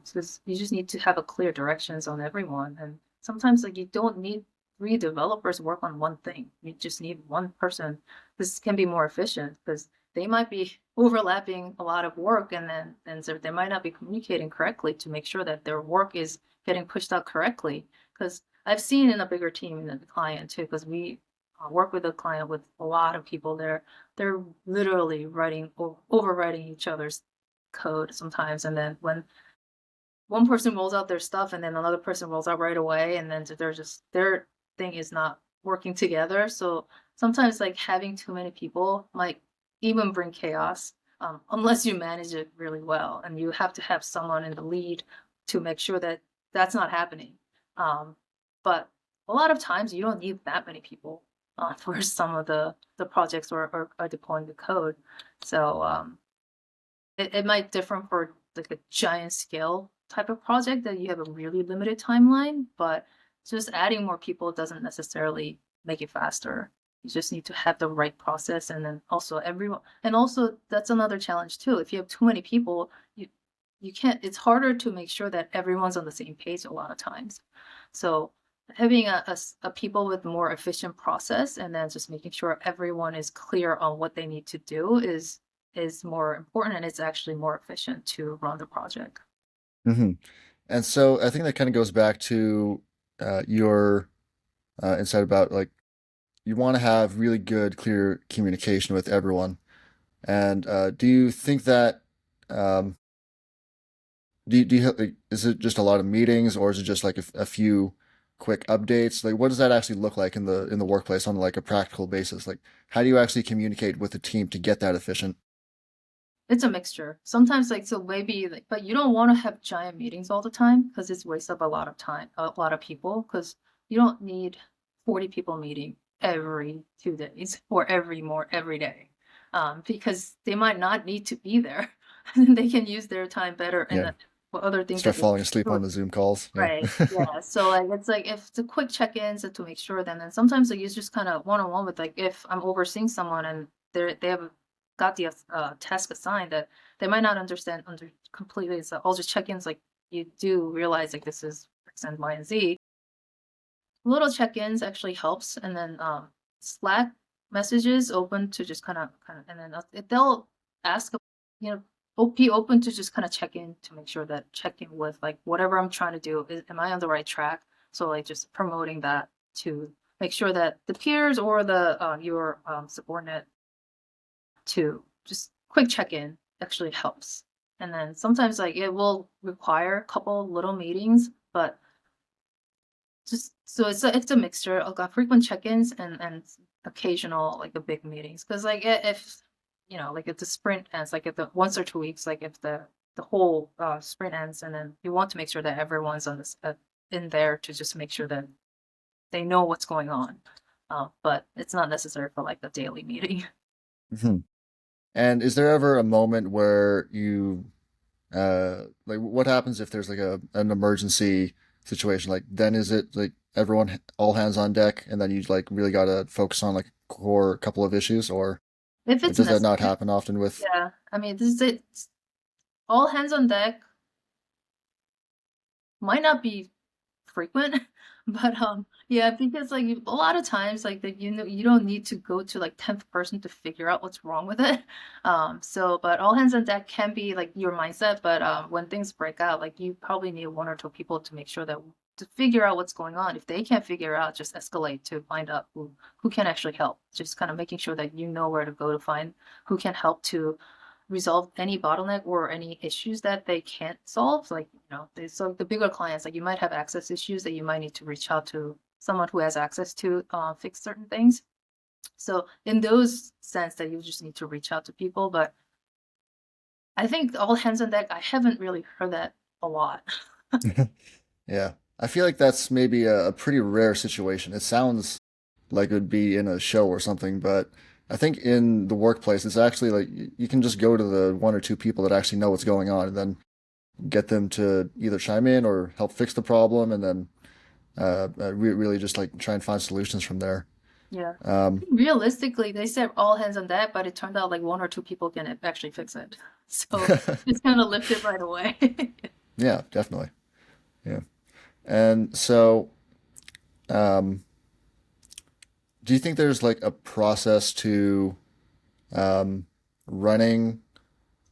because you just need to have a clear directions on everyone and sometimes like you don't need three developers work on one thing, you just need one person. This can be more efficient because they might be overlapping a lot of work and so they might not be communicating correctly to make sure that their work is getting pushed out correctly because I've seen in a bigger team in the client too because we work with a client with a lot of people there. They're literally overwriting each other's code sometimes. And then when one person rolls out their stuff and then another person rolls out right away, and then they're just, their thing is not working together. So sometimes like having too many people might even bring chaos unless you manage it really well. And you have to have someone in the lead to make sure that that's not happening. Um, but a lot of times you don't need that many people for some of the projects or deploying the code. So it might differ for like a giant scale type of project that you have a really limited timeline, but just adding more people doesn't necessarily make it faster. You just need to have the right process and then also everyone, and also that's another challenge too. If you have too many people, you can't, it's harder to make sure that everyone's on the same page a lot of times. So having a people with more efficient process and then just making sure everyone is clear on what they need to do is more important and it's actually more efficient to run the project. Hmm. And so I think that kind of goes back to your insight about like you want to have really good, clear communication with everyone. And do you think that um, like, is it just a lot of meetings, or is it just like a few quick updates? Like, what does that actually look like in the workplace on like a practical basis? Like, how do you actually communicate with the team to get that efficient? It's a mixture. Sometimes, like, so maybe, like, but you don't want to have giant meetings all the time because it's waste up a lot of time, a lot of people, because you don't need 40 people meeting every 2 days or every day, because they might not need to be there, and they can use their time better in Yeah, for other things start that they falling asleep do. on the Zoom calls. Yeah. Right. Yeah. So like it's like if it's a quick check-ins and to make sure then sometimes like it's just kind of one-on-one with like if I'm overseeing someone and they have got the task assigned that they might not understand under completely. So I'll just check-ins like you do realize like this is X and Y and Z. Little check-ins actually helps and then Slack messages open to just kind of and then they'll ask you know be open to just kind of check in to make sure that check in with like whatever I'm trying to do am I on the right track, so like just promoting that to make sure that the peers or the your subordinate to just quick check in actually helps. And then sometimes like it will require a couple little meetings, but just so it's a mixture of frequent check-ins and occasional like the big meetings. Because like if like if the sprint ends, like if the once or 2 weeks, like if the whole sprint ends, and then you want to make sure that everyone's on this in there to just make sure that they know what's going on. But it's not necessary for like the daily meeting. Mhm. And is there ever a moment where you like what happens if there's like an emergency situation? Like then is it like everyone all hands on deck, and then you like really gotta focus on like core couple of issues, or If it's does that not necessary, happen often with? yeah. I mean, this is it. All hands on deck might not be frequent, but, yeah, because, like, a lot of times, like, that you don't need to go to, like, 10th person to figure out what's wrong with it. So but all hands on deck can be, like, your mindset, but, when things break out, like, you probably need 1 or 2 people to make sure that to figure out what's going on. If they can't figure out, just escalate to find out who can actually help. Just kinda making sure that you know where to go to find who can help to resolve any bottleneck or any issues that they can't solve. Like, so the bigger clients, like you might have access issues that you might need to reach out to someone who has access to fix certain things. So in those sense that you just need to reach out to people. But I think all hands on deck, I haven't really heard that a lot. Yeah, I feel like that's maybe a pretty rare situation. It sounds like it would be in a show or something, but I think in the workplace, it's actually like you can just go to the one or two people that actually know what's going on, and then get them to either chime in or help fix the problem, and then really just like try and find solutions from there. Yeah. Um, Realistically, they said all hands on deck, but it turned out like 1 or 2 people can actually fix it. So it's kind of lifted right away. yeah, definitely. Yeah. And so, um, do you think there's like a process to um, running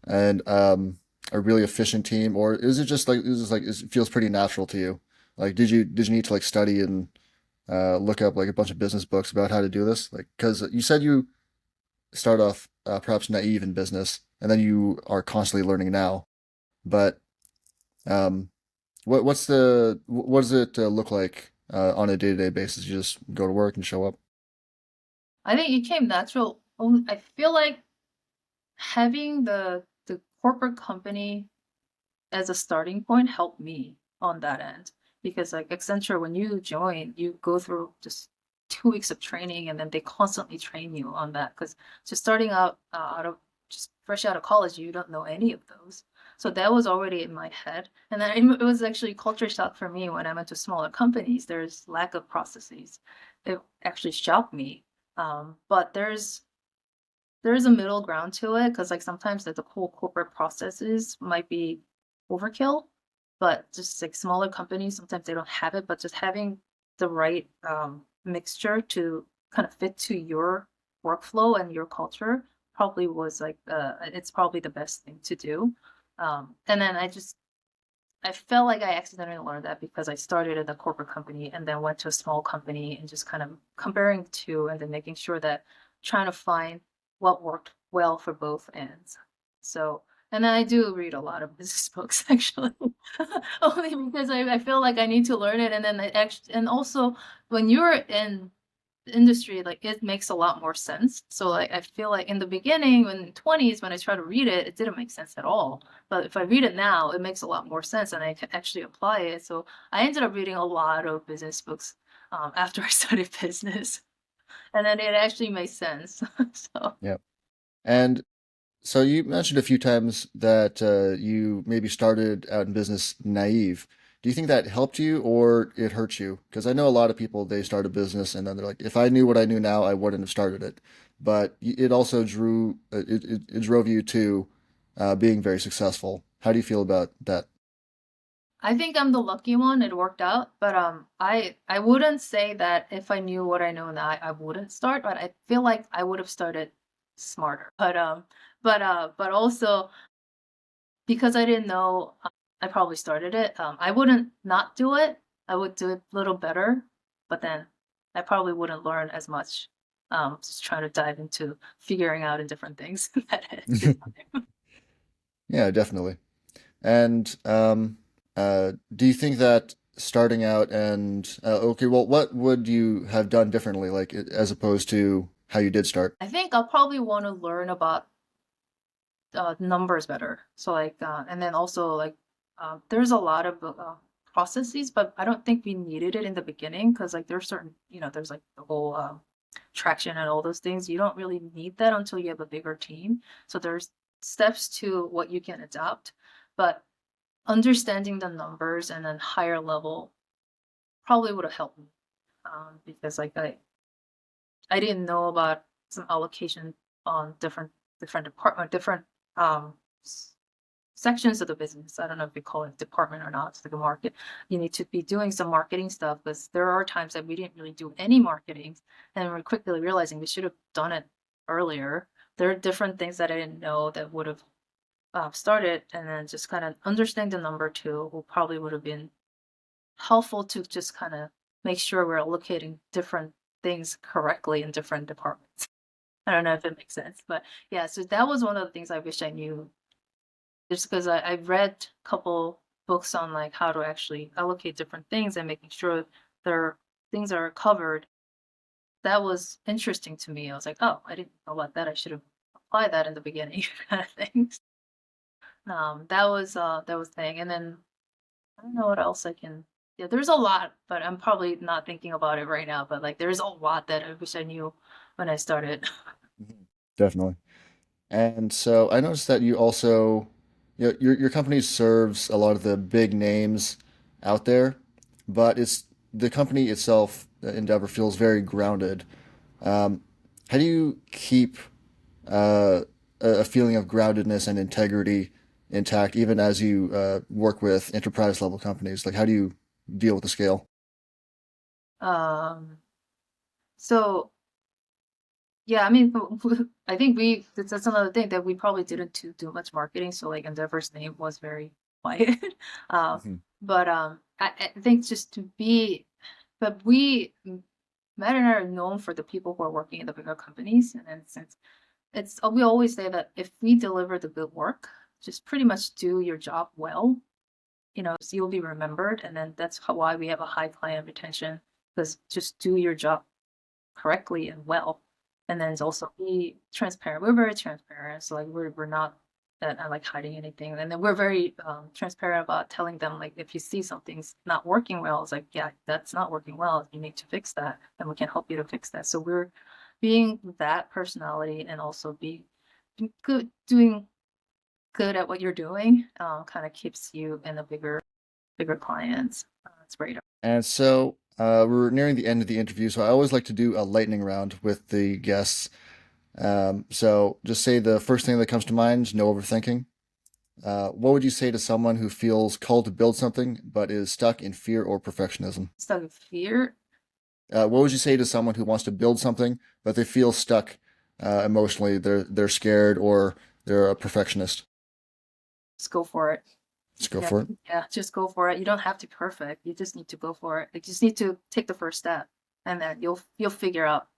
and a really efficient team, or is it just like it feels pretty natural to you? Like, did you need to like study and look up like a bunch of business books about how to do this? Like, because you said you start off perhaps naive in business, and then you are constantly learning now. But um, what does it look like on a day-to-day basis? You just go to work and show up. I think it came natural. I feel like having the corporate company as a starting point helped me on that end, because like Accenture, when you join, you go through just 2 weeks of training, and then they constantly train you on that. Because just starting out out of just fresh out of college, you don't know any of those. So that was already in my head, and then it was actually culture shock for me when I went to smaller companies. There's lack of processes. It actually shocked me. But there's a middle ground to it, because like sometimes the whole corporate processes might be overkill, but just like smaller companies, sometimes they don't have it, but just having the right mixture to kind of fit to your workflow and your culture probably was like it's probably the best thing to do. And then I felt like I accidentally learned that because I started at a corporate company and then went to a small company and just kind of comparing the two and then making sure that trying to find what worked well for both ends. So, and then I do read a lot of business books actually, only because I feel like I need to learn it. And then I actually, and also when you're in industry, like it makes a lot more sense. So like I feel like in the beginning, when 20s, when I tried to read it, it didn't make sense at all. But if I read it now, it makes a lot more sense, and I can actually apply it. So I ended up reading a lot of business books after I studied business, and then it actually made sense. So Yeah. And so you mentioned a few times that you maybe started out in business naive. Do you think that helped you or it hurt you? Because I know a lot of people, they start a business and then they're like, if I knew what I knew now, I wouldn't have started it. But it also it drove you to being very successful. How do you feel about that? I think I'm the lucky one. It worked out, but I wouldn't say that if I knew what I know now, I wouldn't start. But I feel like I would have started smarter. But also because I didn't know, I probably started it. I wouldn't not do it. I would do it a little better, but then I probably wouldn't learn as much. Just trying to dive into figuring out in different things that at the time. Yeah, definitely. And do you think that starting out and okay, well, what would you have done differently, like as opposed to how you did start? I think I'll probably want to learn about numbers better. So like, and then also like, there's a lot of processes, but I don't think we needed it in the beginning because like there's certain, there's like the whole traction and all those things. You don't really need that until you have a bigger team. So there's steps to what you can adopt, but understanding the numbers and then higher level probably would have helped me because like I didn't know about some allocation on different department different um sections of the business. I don't know if we call it department or not. It's like a market. You need to be doing some marketing stuff because there are times that we didn't really do any marketing, and we're quickly realizing we should have done it earlier. There are different things that I didn't know that would have started, and then just kind of understanding the number two will probably would have been helpful to just kind of make sure we're allocating different things correctly in different departments. I don't know if it makes sense, but yeah, so that was one of the things I wish I knew just because I've read a couple books on like how to actually allocate different things and making sure their things are covered. That was interesting to me. I was like, oh, I didn't know about that. I should have applied that in the beginning, kind of things. That was thing. And then I don't know what else I can. Yeah, there's a lot, but I'm probably not thinking about it right now. But like, there's a lot that I wish I knew when I started. Mhm. Definitely. And so I noticed that you also, your company serves a lot of the big names out there, but it's the company itself, Endeavor, feels very grounded. Um, how do you keep a feeling of groundedness and integrity intact, even as you work with enterprise level companies? Like, how do you deal with the scale? Um, so yeah, I mean, I think that's another thing that we probably didn't do much marketing. So like Endeavor's name was very quiet. um, Mhm. but I think just to be, but Matt and I are known for the people who are working in the bigger companies, and then since we always say that if we deliver the good work, just pretty much do your job well, so you'll be remembered, and then that's why we have a high client retention because just do your job correctly and well. And then it's also be transparent. We're very transparent. So like we're not that like hiding anything. And then we're very transparent about telling them like if you see something's not working well, it's like, yeah, that's not working well. You need to fix that. And we can help you to fix that. So we're being that personality and also be good doing good at what you're doing kind of keeps you in the bigger clients. It's great. And so we're nearing the end of the interview, so I always like to do a lightning round with the guests. So just say the first thing that comes to mind, no overthinking. What would you say to someone who feels called to build something but is stuck in fear or perfectionism? Stuck in fear. What would you say to someone who wants to build something but they feel stuck emotionally. They're scared or they're a perfectionist. Just go for it. Just go Yeah, for it. yeah, just go for it. You don't have to be perfect. You just need to go for it. You just need to take the first step, and then you'll figure out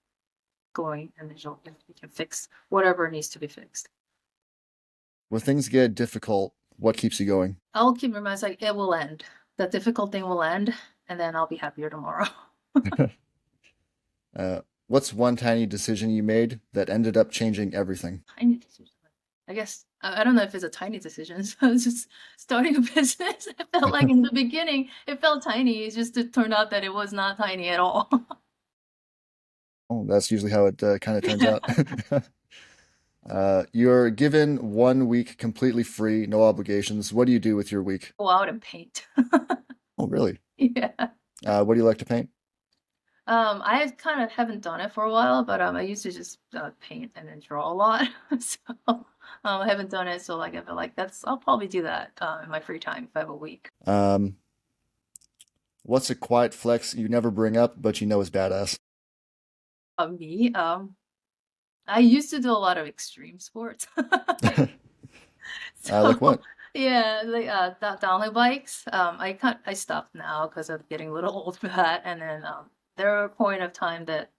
going, and then you can fix whatever needs to be fixed. When things get difficult, what keeps you going? I'll keep reminding like it will end. The difficult thing will end, and then I'll be happier tomorrow. What's one tiny decision you made that ended up changing everything? Tiny decision. I guess I don't know if it's a tiny decision. So it's just starting a business. It felt like in the beginning it felt tiny. It's just it turned out that it was not tiny at all. Oh, that's usually how it kind of turns Yeah. out. You're given 1 week completely free, no obligations. What do you do with your week? Go out and paint. Oh, really? Yeah. What do you like to paint? I kind of haven't done it for a while, but I used to just paint and then draw a lot. So I haven't done it, so like I feel like I'll probably do that in my free time if I have a week. Um, what's a quiet flex you never bring up, but you know is badass? Me, I used to do a lot of extreme sports. Like So what? yeah, like downhill bikes. I stopped now because I'm getting a little old for that. And then there were a point of time that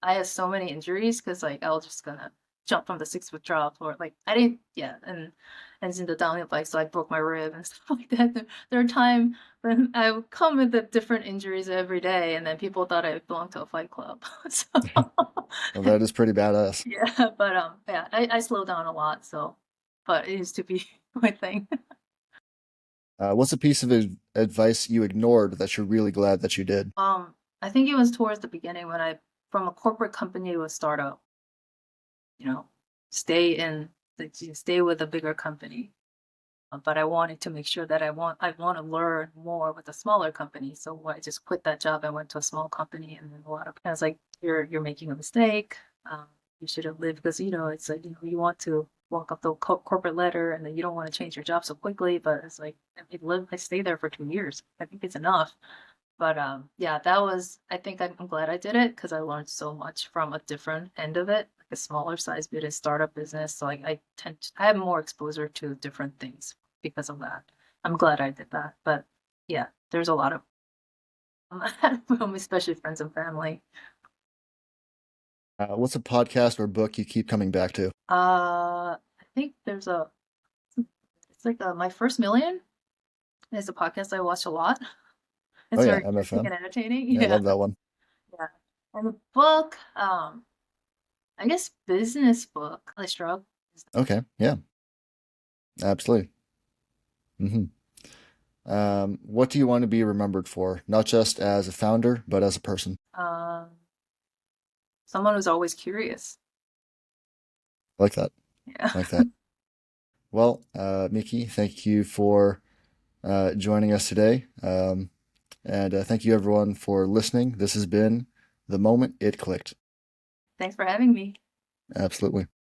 I had so many injuries because like I was just gonna jump from the 6 foot drop or like I didn't yeah and it's in the downhill bike so I broke my rib and stuff like that. There are times when I would come with the different injuries every day and then people thought I belonged to a fight club. So Well, that is pretty badass. yeah, but yeah, I slow down a lot, so but it used to be my thing. What's a piece of advice you ignored that you're really glad that you did? I think it was towards the beginning when I from a corporate company to a startup, you know, stay in stay with a bigger company. But I wanted to make sure that I want to learn more with a smaller company. So I just quit that job. I went to a small company, and then a lot of I was like, "You're making a mistake. Um, you should have lived because it's like you want to walk up the corporate ladder, and then you don't want to change your job so quickly. But it's like I stayed there for 2 years. I think it's enough. But yeah, that was. I think I'm glad I did it because I learned so much from a different end of it, like a smaller size business, startup business. So like I have more exposure to different things because of that. I'm glad I did that. But yeah, there's a lot of especially friends and family. What's a podcast or book you keep coming back to? I think it's like My First Million is a podcast I watch a lot. Oh It's yeah, very interesting MFM. and entertaining. Yeah, I Yeah, love that one. yeah. And the book, I guess business book. I struggle. Okay, yeah, absolutely. hmm what do you want to be remembered for? Not just as a founder, but as a person. Um, Someone who's always curious. I like that. Yeah. I like that. Well, Meeky, thank you for joining us today. And thank you everyone for listening. This has been The Moment It Clicked. Thanks for having me. Absolutely.